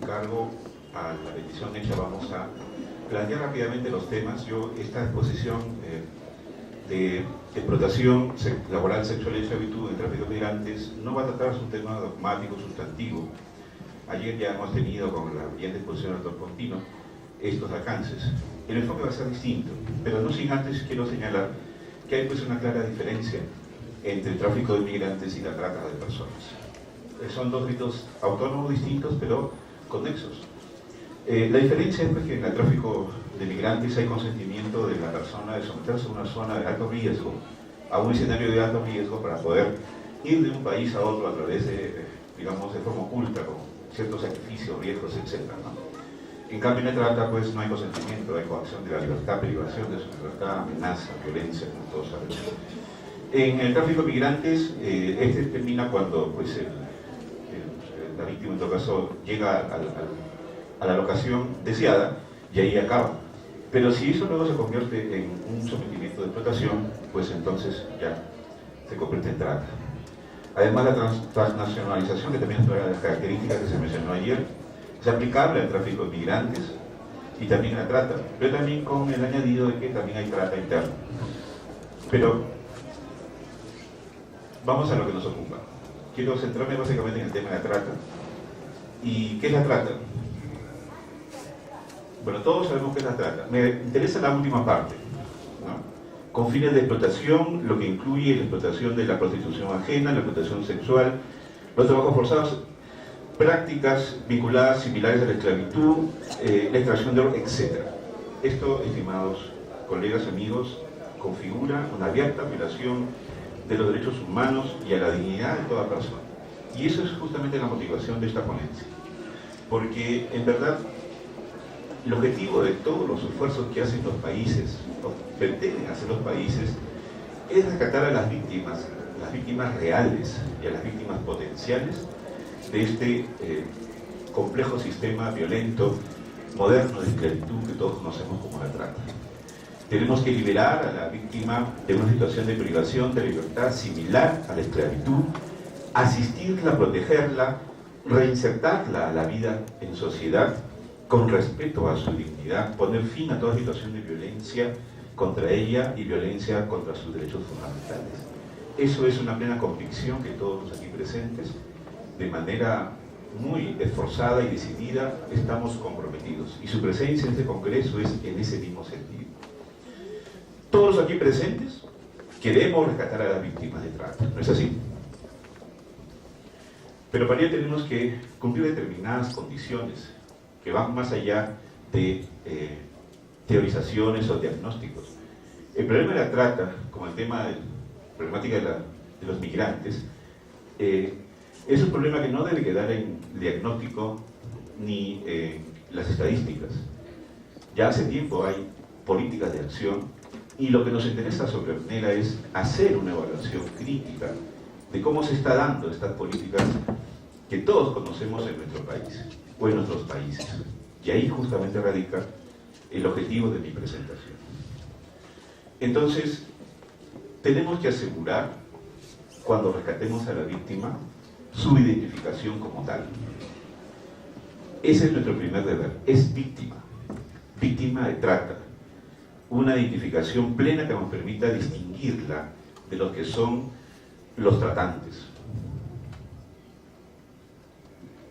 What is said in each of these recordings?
cargo a la petición hecha, vamos a plantear rápidamente los temas. Esta exposición de explotación laboral, sexual y esclavitud en tráfico de migrantes no va a tratarse un tema dogmático, sustantivo. Ayer ya hemos tenido con la brillante exposición del doctor Pontino estos alcances. El enfoque va a ser distinto, pero no sin antes quiero señalar que hay pues una clara diferencia entre el tráfico de migrantes y la trata de personas. Son dos ritos autónomos distintos, pero conexos. La diferencia es pues, que en el tráfico de migrantes hay consentimiento de la persona de someterse a una zona de alto riesgo, a un escenario de alto riesgo para poder ir de un país a otro a través de, digamos, de forma oculta, con ciertos sacrificios, riesgos, etc., ¿no? En cambio, en la trata, pues, no hay consentimiento, hay coacción de la libertad, privación de su libertad, amenaza, violencia, como todos sabemos. En el tráfico de migrantes, este termina cuando, pues, la víctima, en todo caso, llega a la locación deseada y ahí acaba. Pero si eso luego se convierte en un sometimiento de explotación, pues entonces ya se convierte en trata. Además, la transnacionalización, que también es una de las características que se mencionó ayer, es aplicable al tráfico de migrantes y también a la trata, pero también con el añadido de que también hay trata interna. Pero vamos a lo que nos ocupa. Quiero centrarme básicamente en el tema de la trata. ¿Y qué es la trata? Bueno, todos sabemos qué es la trata. Me interesa la última parte, ¿no? Con fines de explotación, lo que incluye la explotación de la prostitución ajena, la explotación sexual, los trabajos forzados, prácticas vinculadas similares a la esclavitud, la extracción de oro, etc. Esto, estimados colegas, amigos, configura una abierta violación de los derechos humanos y a la dignidad de toda persona. Y eso es justamente la motivación de esta ponencia. Porque, en verdad, el objetivo de todos los esfuerzos que hacen los países, o pretenden hacer los países, es rescatar a las víctimas reales y a las víctimas potenciales de este complejo sistema violento, moderno de esclavitud que todos conocemos como la trata. Tenemos que liberar a la víctima de una situación de privación de libertad similar a la esclavitud, asistirla, protegerla, reinsertarla a la vida en sociedad con respeto a su dignidad, poner fin a toda situación de violencia contra ella y violencia contra sus derechos fundamentales. Eso es una plena convicción que todos los aquí presentes, de manera muy esforzada y decidida, estamos comprometidos. Y su presencia en este congreso es en ese mismo sentido. Todos los aquí presentes queremos rescatar a las víctimas de trata, ¿no es así? Pero para ello tenemos que cumplir determinadas condiciones que van más allá de teorizaciones o diagnósticos. El problema de la trata, como el tema de la problemática de los migrantes, es un problema que no debe quedar en diagnóstico ni en las estadísticas. Ya hace tiempo hay políticas de acción y lo que nos interesa sobremanera es hacer una evaluación crítica de cómo se está dando estas políticas que todos conocemos en nuestro país o en nuestros países. Y ahí justamente radica el objetivo de mi presentación. Entonces, tenemos que asegurar, cuando rescatemos a la víctima, su identificación como tal. Ese es nuestro primer deber, es víctima de trata. Una identificación plena que nos permita distinguirla de lo que son los tratantes.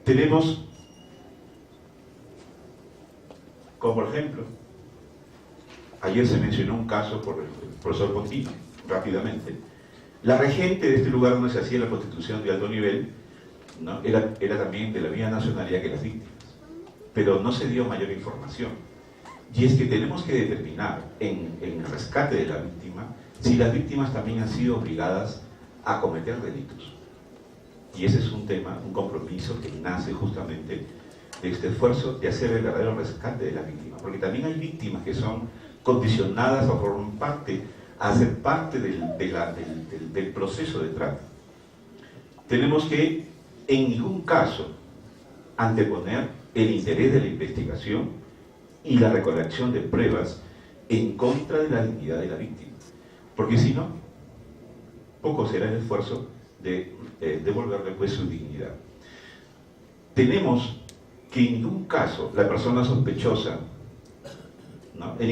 Tenemos, como por ejemplo, ayer se mencionó un caso por el profesor Pontino, rápidamente. La regente de este lugar donde se hacía la prostitución de alto nivel, ¿no? era también de la misma nacionalidad que las víctimas, pero no se dio mayor información. Y es que tenemos que determinar en el rescate de la víctima si las víctimas también han sido obligadas a cometer delitos. Y ese es un tema, un compromiso que nace justamente de este esfuerzo de hacer el verdadero rescate de la víctima, porque también hay víctimas que son condicionadas a formar parte, a ser parte del proceso de trata. Tenemos que, en ningún caso, anteponer el interés de la investigación y la recolección de pruebas en contra de la dignidad de la víctima, porque si no, poco será el esfuerzo de devolverle pues su dignidad. Tenemos que en ningún caso la persona sospechosa, ¿no?, en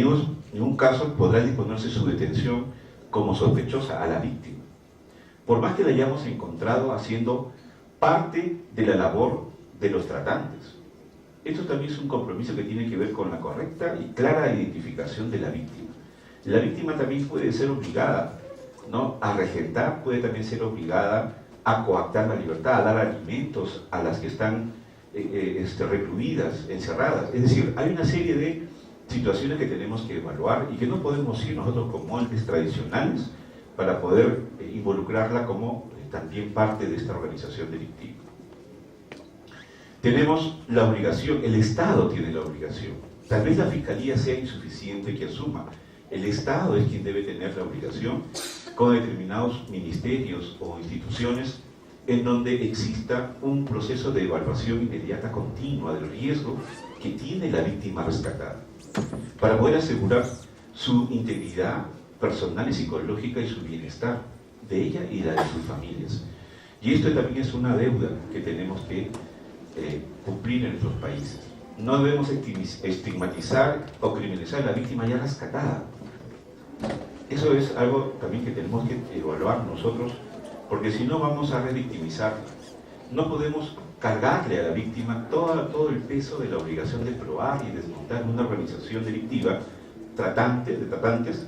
ningún caso podrá disponerse su detención como sospechosa a la víctima, por más que la hayamos encontrado haciendo parte de la labor de los tratantes. Esto también es un compromiso que tiene que ver con la correcta y clara identificación de la víctima. La víctima también puede ser obligada, ¿no?, a regentar, puede también ser obligada a coactar la libertad, a dar alimentos a las que están recluidas, encerradas. Es decir, hay una serie de situaciones que tenemos que evaluar y que no podemos ir nosotros con moldes tradicionales para poder involucrarla como también parte de esta organización delictiva. Tenemos la obligación, el Estado tiene la obligación. Tal vez la Fiscalía sea insuficiente que asuma. El Estado es quien debe tener la obligación con determinados ministerios o instituciones en donde exista un proceso de evaluación inmediata continua del riesgo que tiene la víctima rescatada, para poder asegurar su integridad personal y psicológica y su bienestar de ella y la de sus familias. Y esto también es una deuda que tenemos que cumplir en nuestros países. No debemos estigmatizar o criminalizar a la víctima ya rescatada. Eso es algo también que tenemos que evaluar nosotros, porque si no vamos a revictimizar. No podemos cargarle a la víctima todo el peso de la obligación de probar y desmontar una organización delictiva de tratantes,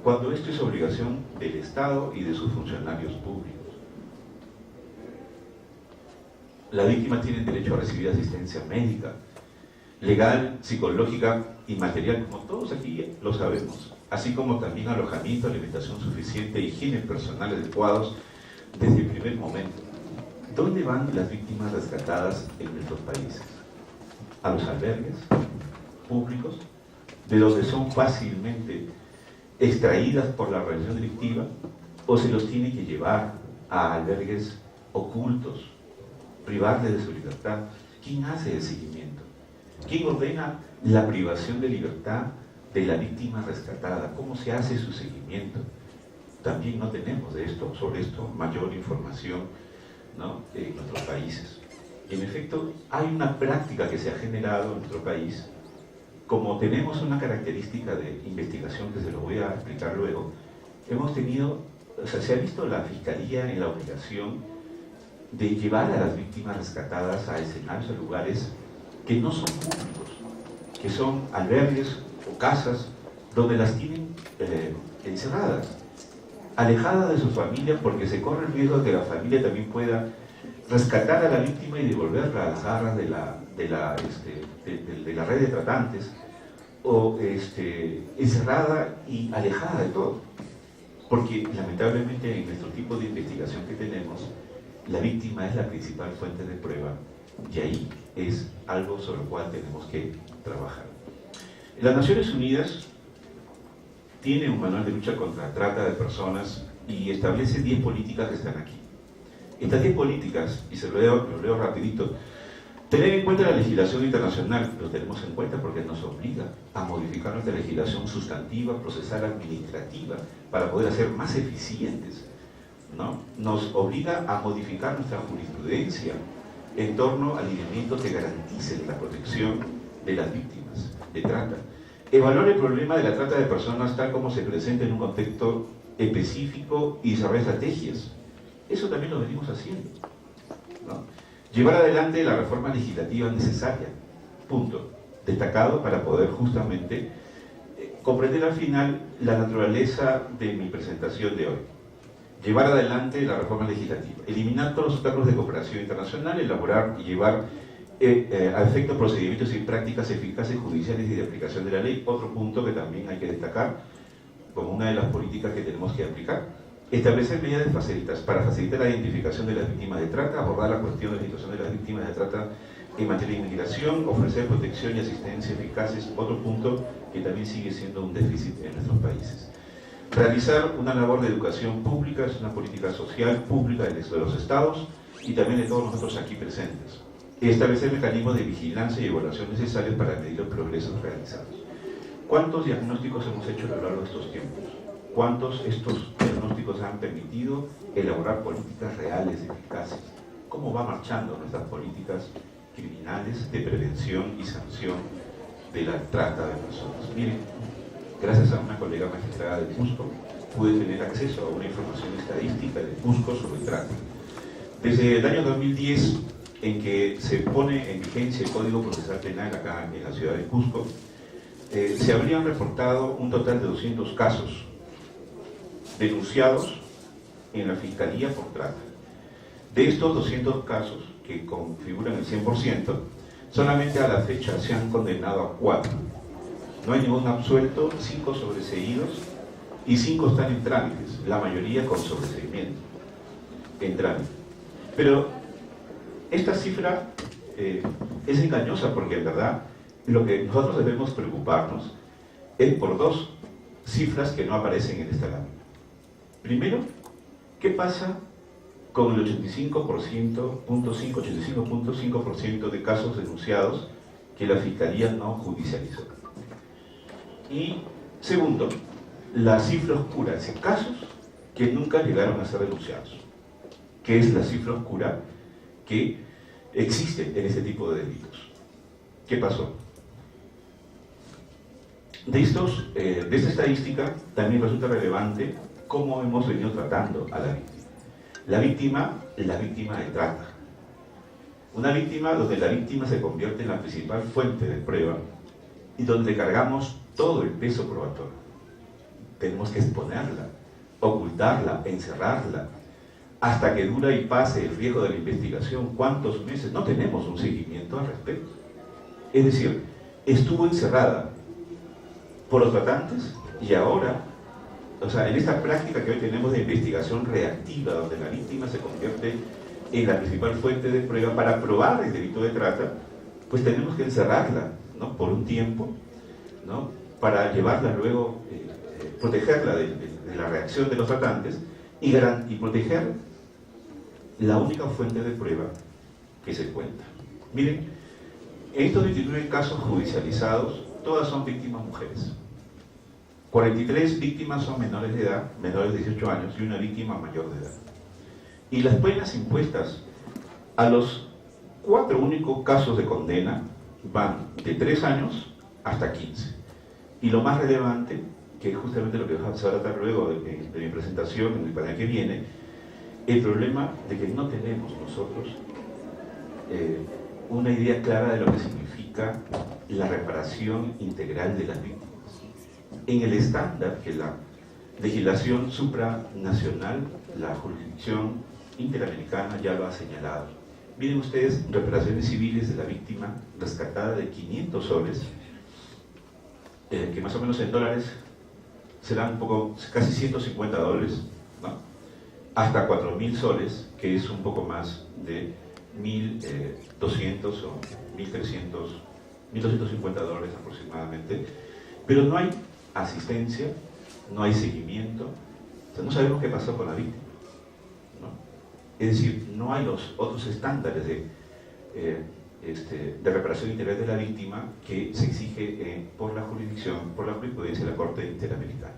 cuando esto es obligación del Estado y de sus funcionarios públicos. La víctima tiene derecho a recibir asistencia médica, legal, psicológica y material, como todos aquí lo sabemos, así como también alojamiento, alimentación suficiente, higiene personal adecuados desde el primer momento. ¿Dónde van las víctimas rescatadas en nuestros países? A los albergues públicos, de donde son fácilmente extraídas por la organización delictiva, o se los tiene que llevar a albergues ocultos, privarle de su libertad. ¿Quién hace el seguimiento? ¿Quién ordena la privación de libertad de la víctima rescatada? ¿Cómo se hace su seguimiento? También no tenemos sobre esto mayor información, ¿no?, en nuestros países. En efecto, hay una práctica que se ha generado en nuestro país. Como tenemos una característica de investigación que se lo voy a explicar luego, se ha visto la Fiscalía en la obligación de llevar a las víctimas rescatadas a escenarios, a lugares que no son públicos, que son albergues o casas donde las tienen encerradas, alejadas de su familia, porque se corre el riesgo de que la familia también pueda rescatar a la víctima y devolverla a las garras de la red de tratantes, o encerrada y alejada de todo. Porque lamentablemente en nuestro tipo de investigación que tenemos, la víctima es la principal fuente de prueba, y ahí es algo sobre lo cual tenemos que trabajar. Las Naciones Unidas tiene un manual de lucha contra la trata de personas y establece 10 políticas que están aquí. Estas 10 políticas, y se lo leo rapidito, tener en cuenta la legislación internacional, lo tenemos en cuenta porque nos obliga a modificar nuestra legislación sustantiva, procesal, administrativa, para poder hacer más eficientes, ¿no? Nos obliga a modificar nuestra jurisprudencia en torno a lineamientos que garanticen la protección de las víctimas de trata. Evaluar el problema de la trata de personas tal como se presenta en un contexto específico y desarrollar estrategias. Eso también lo venimos haciendo, ¿no? Llevar adelante la reforma legislativa necesaria, punto, destacado para poder justamente comprender al final la naturaleza de mi presentación de hoy. Llevar adelante la reforma legislativa, eliminar todos los obstáculos de cooperación internacional, elaborar y llevar a efecto procedimientos y prácticas eficaces judiciales y de aplicación de la ley. Otro punto que también hay que destacar como una de las políticas que tenemos que aplicar. Establecer medidas para facilitar la identificación de las víctimas de trata, abordar la cuestión de la situación de las víctimas de trata en materia de inmigración, ofrecer protección y asistencia eficaces. Otro punto que también sigue siendo un déficit en nuestros países. Realizar una labor de educación pública, es una política social pública de los estados y también de todos nosotros aquí presentes. Establecer mecanismos de vigilancia y evaluación necesarios para medir los progresos realizados. ¿Cuántos diagnósticos hemos hecho a lo largo de estos tiempos? ¿Cuántos estos diagnósticos han permitido elaborar políticas reales, eficaces? ¿Cómo va marchando nuestras políticas criminales nacionales de prevención y sanción de la trata de personas. Miren, gracias a una colega magistrada de Cusco, pude tener acceso a una información estadística de Cusco sobre trata. Desde el año 2010, en que se pone en vigencia el Código Procesal Penal acá en la ciudad de Cusco, se habrían reportado un total de 200 casos denunciados en la Fiscalía por trata. De estos 200 casos, que configuran el 100%, solamente a la fecha se han condenado a 4. No hay ningún absuelto, 5 sobreseídos y 5 están en trámites, la mayoría con sobreseimiento en trámite. Pero esta cifra es engañosa porque en verdad lo que nosotros debemos preocuparnos es por dos cifras que no aparecen en esta lámina. Primero, ¿qué pasa con el 85.5% de casos denunciados que la Fiscalía no judicializó? Y segundo, la cifra oscura, es decir, casos que nunca llegaron a ser denunciados, que es la cifra oscura que existe en este tipo de delitos. ¿Qué pasó? De esta estadística también resulta relevante cómo hemos venido tratando a la víctima. La víctima de trata. Una víctima donde la víctima se convierte en la principal fuente de prueba y donde cargamos todo el peso probatorio. Tenemos que exponerla, ocultarla, encerrarla, hasta que dura y pase el riesgo de la investigación. ¿Cuántos meses? No tenemos un seguimiento al respecto. Es decir, estuvo encerrada por los tratantes y ahora, o sea, en esta práctica que hoy tenemos de investigación reactiva, donde la víctima se convierte en la principal fuente de prueba para probar el delito de trata, pues tenemos que encerrarla, ¿no?, por un tiempo, ¿no?, para llevarla luego, protegerla de la reacción de los tratantes y proteger la única fuente de prueba que se cuenta. Miren, en estos 29 casos judicializados, todas son víctimas mujeres. 43 víctimas son menores de edad, menores de 18 años, y una víctima mayor de edad. Y las penas impuestas a los 4 únicos casos de condena van de 3 años hasta 15. Y lo más relevante, que es justamente lo que vamos a tratar luego de mi presentación, en el panel que viene, el problema de que no tenemos nosotros una idea clara de lo que significa la reparación integral de las víctimas. En el estándar que la legislación supranacional, la jurisdicción interamericana ya lo ha señalado. Miren ustedes, reparaciones civiles de la víctima rescatada de 500 soles, que más o menos en dólares serán un poco, casi 150 dólares, ¿no?, hasta 4.000 soles, que es un poco más de 1.200 o 1.250 dólares aproximadamente, pero no hay asistencia, no hay seguimiento, o sea, no sabemos qué pasó con la víctima, ¿no? Es decir, no hay los otros estándares de reparación integral de la víctima que se exige por la jurisdicción, por la jurisprudencia de la Corte Interamericana.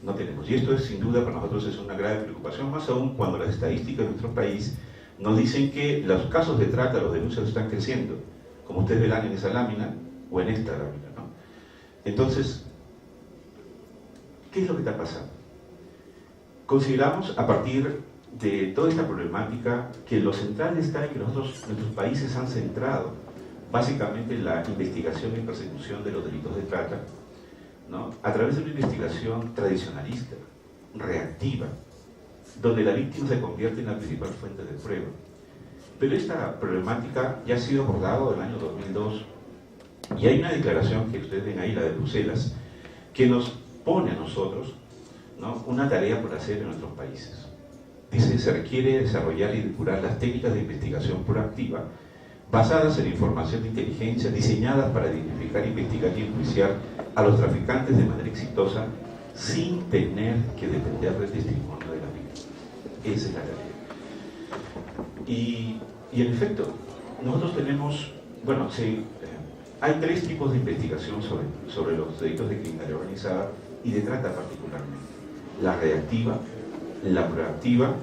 No tenemos, y esto es sin duda para nosotros es una grave preocupación, más aún cuando las estadísticas de nuestro país nos dicen que los casos de trata, los denuncias están creciendo, como ustedes verán en esa lámina o en esta lámina, ¿no? Entonces, ¿qué es lo que está pasando? Consideramos, a partir de toda esta problemática, que lo central está en que nuestros países han centrado básicamente en la investigación y persecución de los delitos de trata, ¿no?, a través de una investigación tradicionalista, reactiva, donde la víctima se convierte en la principal fuente de prueba. Pero esta problemática ya ha sido abordada en el año 2002 y hay una declaración que ustedes ven ahí, la de Bruselas, que nos pone a nosotros, ¿no?, una tarea por hacer en nuestros países. Dice, se requiere desarrollar y depurar las técnicas de investigación proactiva basadas en información de inteligencia diseñadas para identificar, investigar y enjuiciar a los traficantes de manera exitosa sin tener que depender del testimonio de la víctima. Esa es la tarea. Y en efecto, nosotros tenemos, bueno, sí, hay 3 tipos de investigación sobre los delitos de criminalidad organizada y de trata particularmente. La reactiva, la proactiva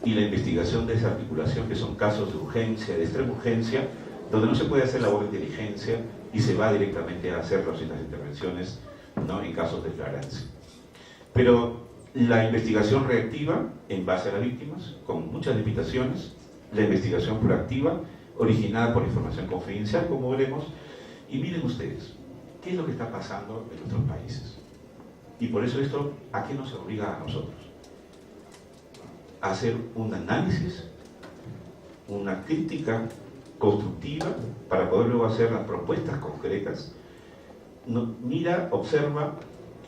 y la investigación de esa articulación, que son casos de urgencia, de extrema urgencia, donde no se puede hacer labor de inteligencia y se va directamente a hacer las intervenciones, ¿no?, en casos de flagrancia. Pero la investigación reactiva, en base a las víctimas, con muchas limitaciones, la investigación proactiva, originada por información confidencial, como veremos, y miren ustedes, ¿qué es lo que está pasando en nuestros países? Y por eso esto, ¿a qué nos obliga a nosotros? A hacer un análisis, una crítica constructiva, para poder luego hacer las propuestas concretas. Mira, observa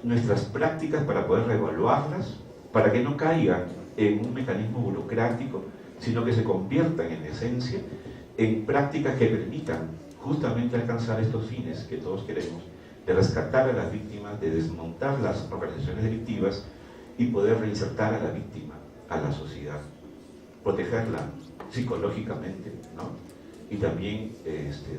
nuestras prácticas para poder reevaluarlas, para que no caigan en un mecanismo burocrático, sino que se conviertan en esencia en prácticas que permitan justamente alcanzar estos fines que todos queremos, de rescatar a las víctimas, de desmontar las organizaciones delictivas y poder reinsertar a la víctima a la sociedad, protegerla psicológicamente, ¿no? Y también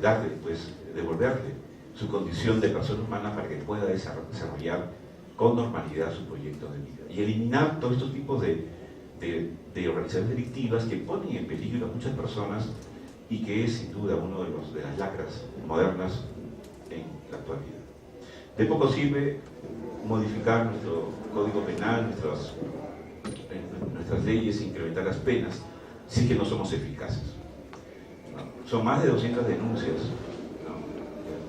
darle, pues, devolverle su condición de persona humana para que pueda desarrollar con normalidad su proyecto de vida y eliminar todos estos tipos de organizaciones delictivas que ponen en peligro a muchas personas y que es sin duda uno de las lacras modernas en la actualidad. De poco sirve modificar nuestro código penal, nuestras leyes, incrementar las penas, si que no somos eficaces, ¿no? Son más de 200 denuncias, ¿no?,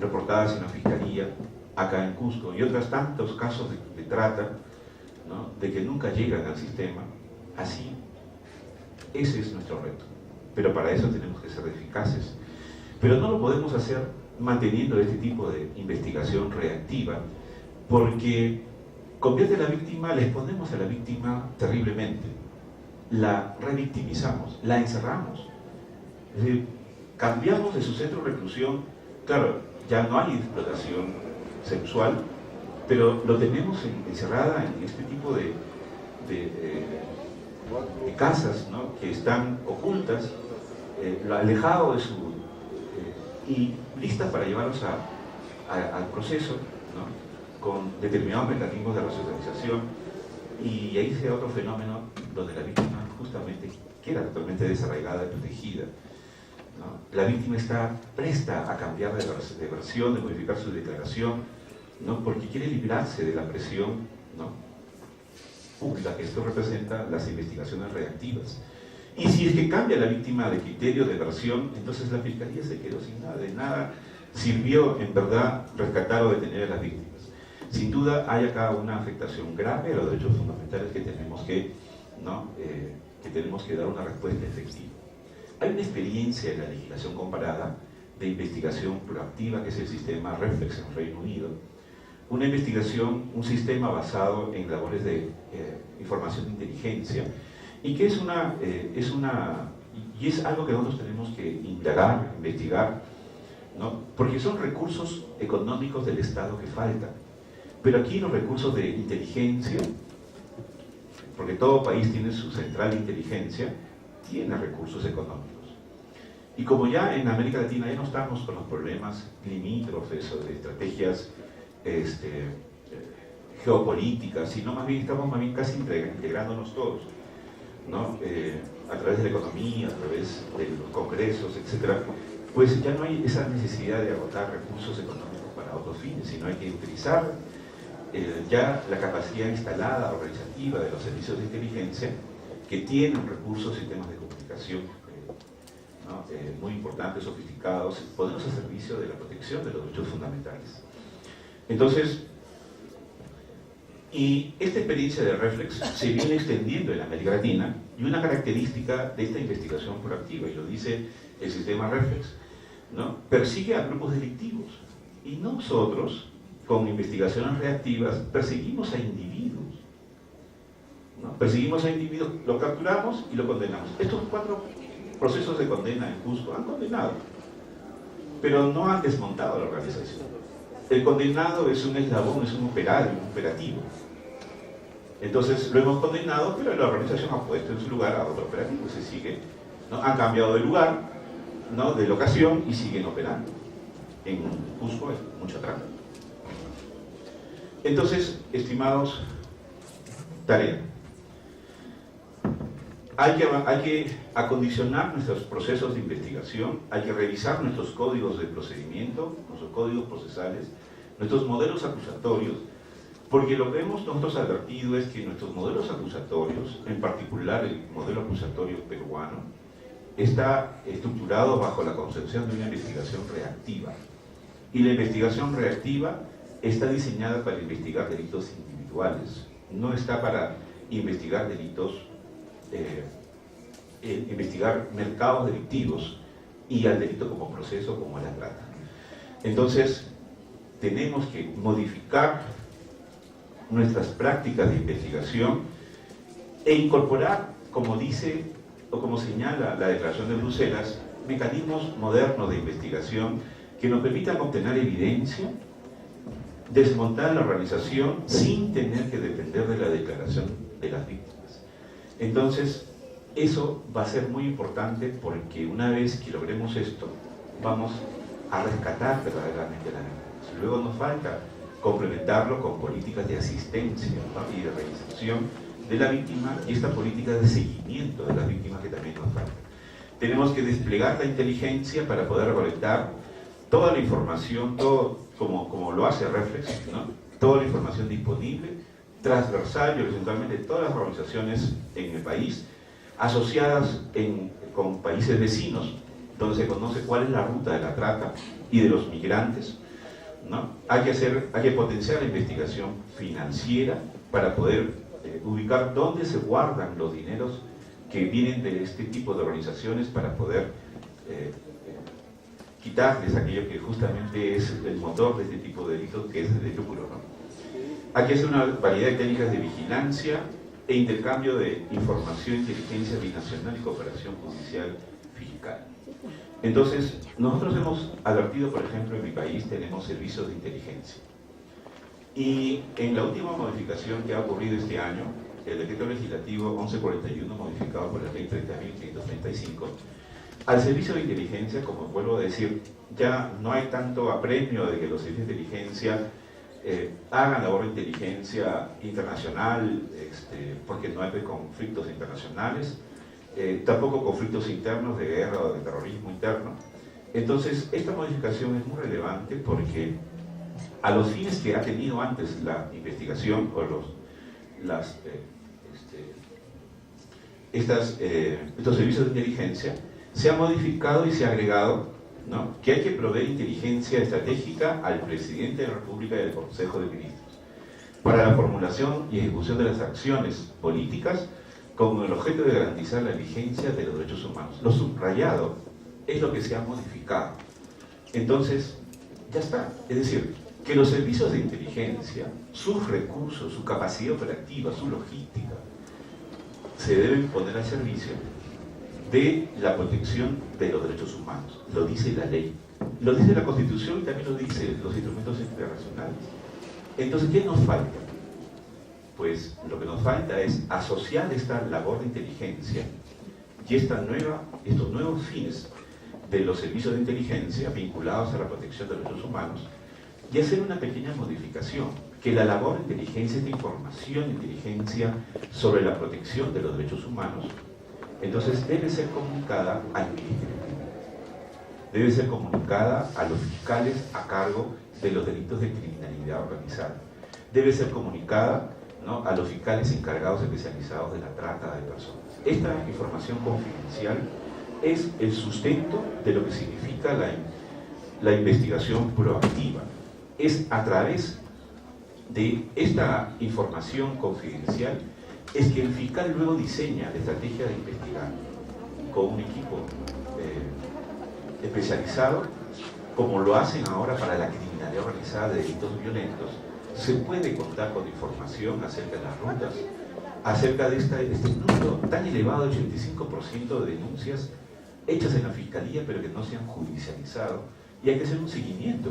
reportadas en la Fiscalía, acá en Cusco, y otros tantos casos de trata, ¿no?, de que nunca llegan al sistema. Así, ese es nuestro reto. Pero para eso tenemos que ser eficaces. Pero no lo podemos hacer manteniendo este tipo de investigación reactiva, porque convierte a la víctima, la exponemos a la víctima terriblemente, la revictimizamos, la encerramos. Es decir, cambiamos de su centro de reclusión. Claro, ya no hay explotación sexual, pero lo tenemos encerrada en este tipo de casas, ¿no?, que están ocultas, alejado de su y listas para llevarlos al proceso, ¿no?, con determinados mecanismos de resocialización, y ahí se da otro fenómeno donde la víctima justamente queda totalmente desarraigada y protegida, ¿no? La víctima está presta a cambiar de versión, de modificar su declaración, ¿no?, porque quiere librarse de la presión, ¿no?, pública que esto representa, las investigaciones reactivas. Y si es que cambia la víctima de criterio, de versión, entonces la Fiscalía se quedó sin nada. De nada sirvió en verdad rescatar o detener a las víctimas. Sin duda hay acá una afectación grave a los derechos fundamentales que tenemos que dar una respuesta efectiva. Hay una experiencia en la legislación comparada de investigación proactiva, que es el sistema Reflex en Reino Unido. Una investigación, un sistema basado en labores de información de inteligencia, y que es algo que nosotros tenemos que indagar, investigar, ¿no?, porque son recursos económicos del Estado que faltan. Pero aquí los recursos de inteligencia, porque todo país tiene su central de inteligencia, tiene recursos económicos. Y como ya en América Latina ya no estamos con los problemas limítrofes o de estrategias geopolíticas, sino más bien estamos casi integrándonos todos, ¿no?, a través de la economía, a través de los congresos, etc., pues ya no hay esa necesidad de agotar recursos económicos para otros fines, sino hay que utilizar ya la capacidad instalada organizativa de los servicios de inteligencia, que tienen recursos, sistemas de comunicación muy importantes, sofisticados, ponerlos al servicio de la protección de los derechos fundamentales. Entonces, y esta experiencia de Reflex se viene extendiendo en América Latina, y una característica de esta investigación proactiva, y lo dice el sistema Reflex, ¿no?, persigue a grupos delictivos, y nosotros, con investigaciones reactivas, perseguimos a individuos, ¿no? Perseguimos a individuos, lo capturamos y lo condenamos. Estos 4 procesos de condena en Cusco han condenado, pero no han desmontado la organización. El condenado es un eslabón, es un operativo. Entonces lo hemos condenado, pero la organización ha puesto en su lugar a otro operativo, se sigue, ¿no?, han cambiado de lugar, ¿no?, de locación, y siguen operando. En Cusco hay mucha trama. Entonces, estimados, tarea. Hay que acondicionar nuestros procesos de investigación, hay que revisar nuestros códigos de procedimiento, nuestros códigos procesales, nuestros modelos acusatorios, porque lo que hemos nosotros advertido es que nuestros modelos acusatorios, en particular el modelo acusatorio peruano, está estructurado bajo la concepción de una investigación reactiva. Y la investigación reactiva está diseñada para investigar delitos individuales, no está para investigar delitos, investigar mercados delictivos y al delito como proceso, como la trata. Entonces, tenemos que modificar nuestras prácticas de investigación e incorporar, como dice o como señala la Declaración de Bruselas, mecanismos modernos de investigación que nos permitan obtener evidencia, desmontar la organización sin tener que depender de la declaración de las víctimas. Entonces, eso va a ser muy importante porque una vez que logremos esto, vamos a rescatar verdaderamente la víctima. Luego nos falta complementarlo con políticas de asistencia, ¿no?, y de reinserción de la víctima, y esta política de seguimiento de las víctimas que también nos falta. Tenemos que desplegar la inteligencia para poder recolectar toda la información, todo como lo hace Reflex, ¿no?, toda la información disponible, transversal y horizontalmente todas las organizaciones en el país, asociadas con países vecinos, donde se conoce cuál es la ruta de la trata y de los migrantes, ¿no? Hay que potenciar la investigación financiera para poder ubicar dónde se guardan los dineros que vienen de este tipo de organizaciones para poder quitarles aquello que justamente es el motor de este tipo de delitos, que es el lucro, ¿no? Hay que hacer una variedad de técnicas de vigilancia e intercambio de información, inteligencia binacional y cooperación judicial fiscal. Entonces, nosotros hemos advertido, por ejemplo, en mi país tenemos servicios de inteligencia. Y en la última modificación que ha ocurrido este año, el decreto legislativo 1141, modificado por la ley 30.535, al servicio de inteligencia, como vuelvo a decir, ya no hay tanto apremio de que los servicios de inteligencia hagan labor de inteligencia internacional, porque no hay conflictos internacionales, tampoco conflictos internos de guerra o de terrorismo interno. Entonces, esta modificación es muy relevante porque a los fines que ha tenido antes la investigación o estos servicios de inteligencia, se ha modificado y se ha agregado, ¿no?, que hay que proveer inteligencia estratégica al presidente de la República y al Consejo de Ministros para la formulación y ejecución de las acciones políticas con el objeto de garantizar la vigencia de los derechos humanos. Lo subrayado es lo que se ha modificado. Entonces, ya está. Es decir, que los servicios de inteligencia, sus recursos, su capacidad operativa, su logística, se deben poner al servicio de la protección de los derechos humanos. Lo dice la ley, lo dice la Constitución y también lo dicen los instrumentos internacionales. Entonces, ¿qué nos falta? Pues lo que nos falta es asociar esta labor de inteligencia y estos nuevos fines de los servicios de inteligencia vinculados a la protección de los derechos humanos y hacer una pequeña modificación, que la labor de inteligencia, esta información de inteligencia sobre la protección de los derechos humanos, entonces debe ser comunicada al Ministerio Público, debe ser comunicada a los fiscales a cargo de los delitos de criminalidad organizada, debe ser comunicada, ¿no?, a los fiscales encargados especializados de la trata de personas. Esta información confidencial es el sustento de lo que significa la investigación proactiva. Es a través de esta información confidencial es que el fiscal luego diseña la estrategia de investigar con un equipo especializado, como lo hacen ahora para la criminalidad organizada de delitos violentos. Se puede contar con información acerca de las rutas, acerca de este número tan elevado, el 85% de denuncias hechas en la fiscalía pero que no se han judicializado, y hay que hacer un seguimiento.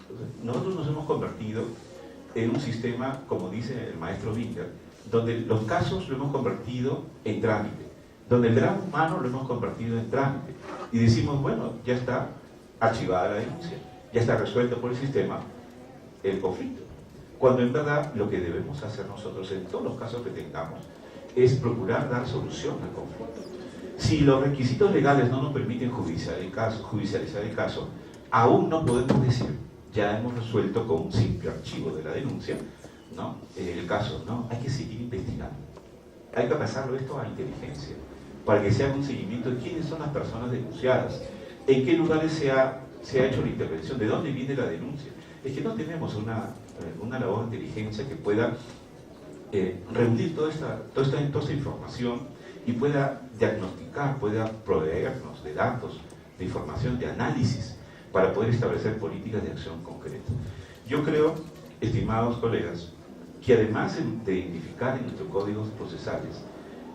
Entonces, nosotros nos hemos convertido en un sistema, como dice el maestro Winger, donde los casos lo hemos convertido en trámite, donde el drama humano lo hemos convertido en trámite, y decimos, bueno, ya está archivada la denuncia, ya está resuelto por el sistema el conflicto, cuando en verdad lo que debemos hacer nosotros en todos los casos que tengamos es procurar dar solución al conflicto. Si los requisitos legales no nos permiten judicializar el caso, aún no podemos decir, ya hemos resuelto con un simple archivo de la denuncia, ¿no?, el caso, ¿no? Hay que seguir investigando. Hay que pasarlo esto a inteligencia, para que se haga un seguimiento de quiénes son las personas denunciadas, en qué lugares se ha hecho la intervención, de dónde viene la denuncia. Es que no tenemos una labor de inteligencia que pueda reunir toda esta información y pueda diagnosticar, pueda proveernos de datos, de información, de análisis, para poder establecer políticas de acción concretas. Yo creo, estimados colegas, que además de identificar en nuestros códigos procesales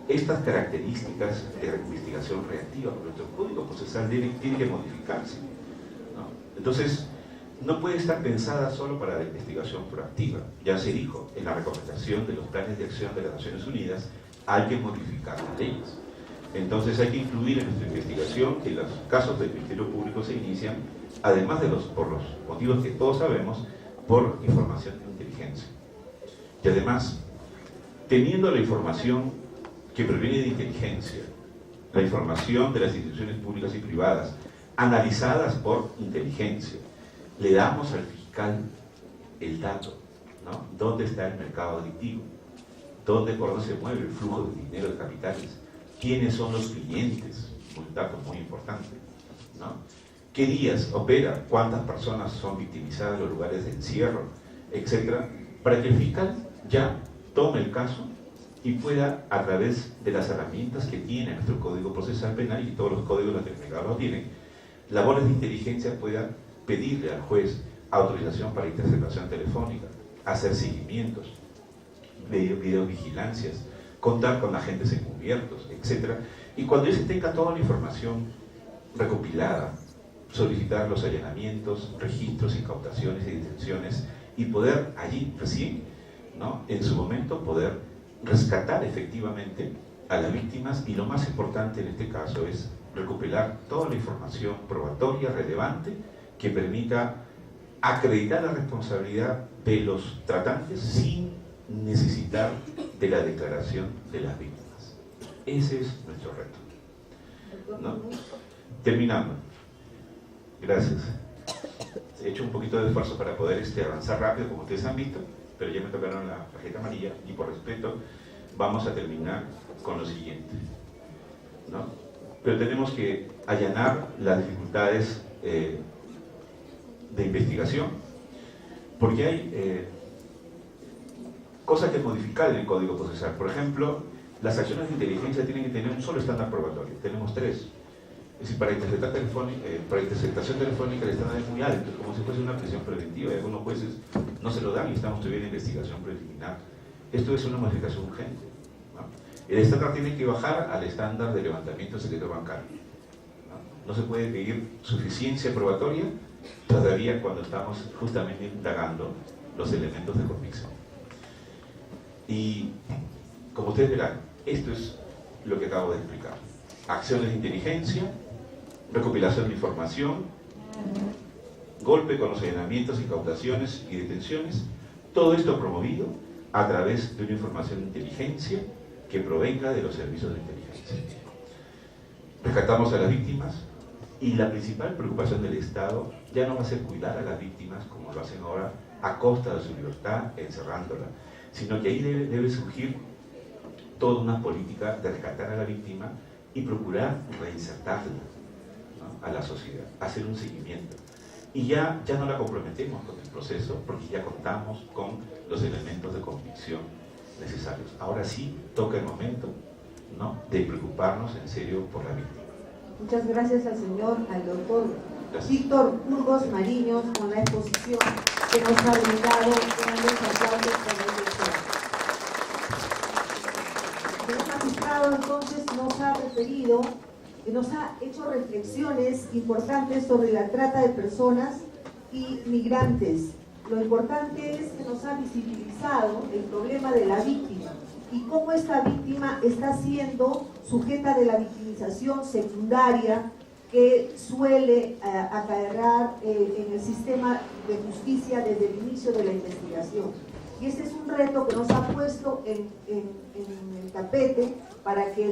estas características de investigación reactiva, nuestro código procesal tiene que modificarse, ¿no? Entonces, no puede estar pensada solo para la investigación proactiva. Ya se dijo, en la recomendación de los planes de acción de las Naciones Unidas, hay que modificar las leyes. Entonces hay que incluir en nuestra investigación que los casos del Ministerio Público se inician, además por los motivos que todos sabemos, por información de inteligencia. Y además, teniendo la información que proviene de inteligencia, la información de las instituciones públicas y privadas, analizadas por inteligencia, le damos al fiscal el dato, ¿no? ¿Dónde está el mercado adictivo? ¿Por dónde se mueve el flujo de dinero, de capitales? ¿Quiénes son los clientes? Un dato muy importante, ¿no? ¿Qué días opera? ¿Cuántas personas son victimizadas en los lugares de encierro? Etcétera, para que el fiscal ya tome el caso y pueda, a través de las herramientas que tiene nuestro Código Procesal Penal y todos los códigos latinoamericanos lo tienen, labores de inteligencia, pueda pedirle al juez autorización para interceptación telefónica, hacer seguimientos, videovigilancias, contar con agentes encubiertos, etc. Y cuando ya se tenga toda la información recopilada, solicitar los allanamientos, registros, incautaciones y detenciones, y poder allí recién, ¿no?, en su momento, poder rescatar efectivamente a las víctimas, y lo más importante en este caso es recopilar toda la información probatoria relevante que permita acreditar la responsabilidad de los tratantes sin necesitar de la declaración de las víctimas. Ese es nuestro reto, ¿no? Terminando. Gracias. He hecho un poquito de esfuerzo para poder avanzar rápido, como ustedes han visto, pero ya me tocaron la tarjeta amarilla y por respeto vamos a terminar con lo siguiente, ¿no? Pero tenemos que allanar las dificultades de investigación, porque hay cosas que modificar en el Código Procesal. Por ejemplo, las acciones de inteligencia tienen que tener un solo estándar probatorio. Tenemos 3. Es decir, para interceptación telefónica el estándar es muy alto, como si fuese una prisión preventiva, y algunos jueces no se lo dan y estamos todavía en investigación preliminar. Esto es una modificación urgente, ¿no? El estándar tiene que bajar al estándar de levantamiento del secreto bancario, ¿no? No se puede pedir suficiencia probatoria todavía cuando estamos justamente indagando los elementos de convicción. Y como ustedes verán, esto es lo que acabo de explicar. Acciones de inteligencia, recopilación de información, golpe con los allanamientos, incautaciones y detenciones, todo esto promovido a través de una información de inteligencia que provenga de los servicios de inteligencia. Rescatamos a las víctimas y la principal preocupación del Estado ya no va a ser cuidar a las víctimas como lo hacen ahora a costa de su libertad, encerrándola, sino que ahí debe surgir toda una política de rescatar a la víctima y procurar reinsertarla, ¿no?, a la sociedad, hacer un seguimiento. Y ya no la comprometemos con el proceso porque ya contamos con los elementos de convicción necesarios. Ahora sí toca el momento, ¿no?, de preocuparnos en serio por la víctima. Muchas gracias al doctor Víctor Burgos Mariños con la exposición que nos ha brindado. Grandes aplausos para el doctor. El magistrado entonces nos ha referido, nos ha hecho reflexiones importantes sobre la trata de personas y migrantes. Lo importante es que nos ha visibilizado el problema de la víctima y cómo esta víctima está siendo sujeta de la victimización secundaria que suele acarrear en el sistema de justicia desde el inicio de la investigación. Y este es un reto que nos ha puesto en el tapete para que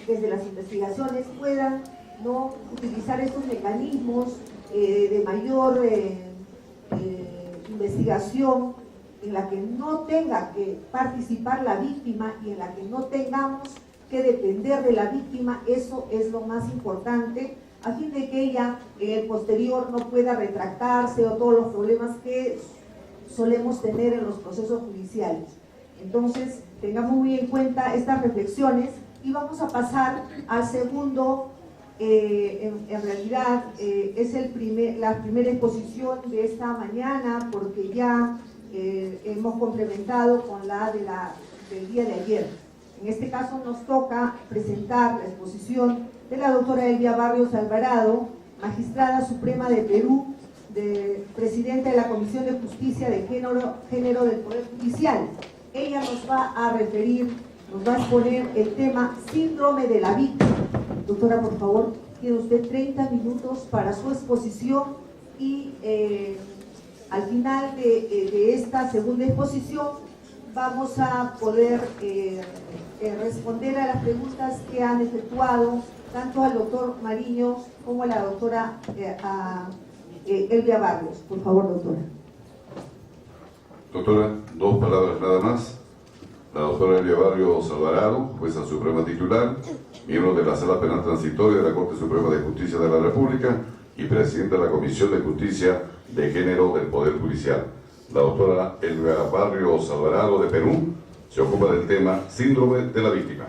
desde las investigaciones puedan no utilizar estos mecanismos de mayor investigación, en la que no tenga que participar la víctima y en la que no tengamos que depender de la víctima. Eso es lo más importante, a fin de que ella en el posterior no pueda retractarse o todos los problemas que solemos tener en los procesos judiciales. Entonces, tengamos muy en cuenta estas reflexiones y vamos a pasar al segundo. En realidad es la primera exposición de esta mañana, porque ya hemos complementado con la del día de ayer. En este caso nos toca presentar la exposición de la doctora Elvia Barrios Alvarado, magistrada suprema de Perú, presidenta de la Comisión de Justicia de Género del Poder Judicial. Ella nos va a referir, nos va a exponer el tema síndrome de la víctima. Doctora, por favor, tiene usted 30 minutos para su exposición y al final de esta segunda exposición vamos a poder responder a las preguntas que han efectuado tanto al doctor Mariño como a la doctora Elvia Barrios. Por favor, doctora. Doctora, dos palabras nada más. La doctora Elvia Barrios Alvarado, jueza suprema titular, miembro de la Sala Penal Transitoria de la Corte Suprema de Justicia de la República y presidenta de la Comisión de Justicia de Género del Poder Judicial. La doctora Elvia Barrios Alvarado de Perú se ocupa del tema síndrome de la víctima.